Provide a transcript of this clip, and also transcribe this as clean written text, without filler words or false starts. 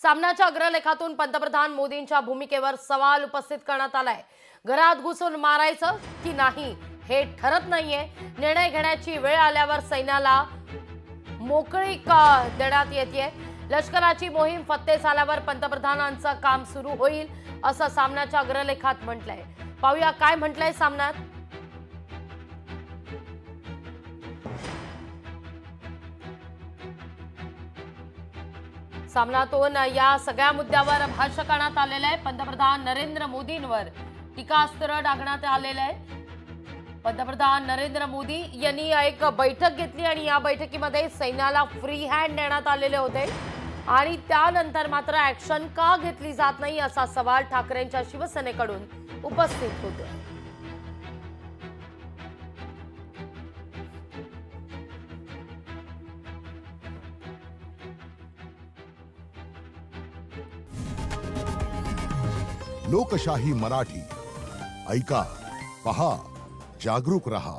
सामनाच्या अग्रलेखातून पंतप्रधान मोदींच्या भूमिकेवर सवाल उपस्थित करण्यात आलाय। घरात घुसून मारायचं की नाही हे ठरत नाहीये। निर्णय घेण्याची वेळ आल्यावर सैन्याला मोकळीक देण्यात येते। लष्कराची मोहीम फत्ते झाल्यावर पंतप्रधानांचं काम सुरू होईल असं सामनाच्या अग्रलेखात म्हटलंय। पाहूया काय म्हटलंय सामन्यात। सामनातून या सगळ्या मुद्द्यावर भाष्य करण्यात आलेलं आहे। पंतप्रधान नरेंद्र मोदींवर टीकास्त्र डागण्यात आलेलं आहे। पंतप्रधान नरेंद्र मोदी यांनी एक बैठक घेतली आणि या बैठकीमध्ये सैन्याला फ्री हँड देण्यात आलेले होते आणि त्यानंतर मात्र ऍक्शन का घेतली जात नाही असा सवाल ठाकरेंच्या शिवसेनेकडून उपस्थित होतोय। लोकशाही मराठी ऐका, पहा, जागरूक रहा।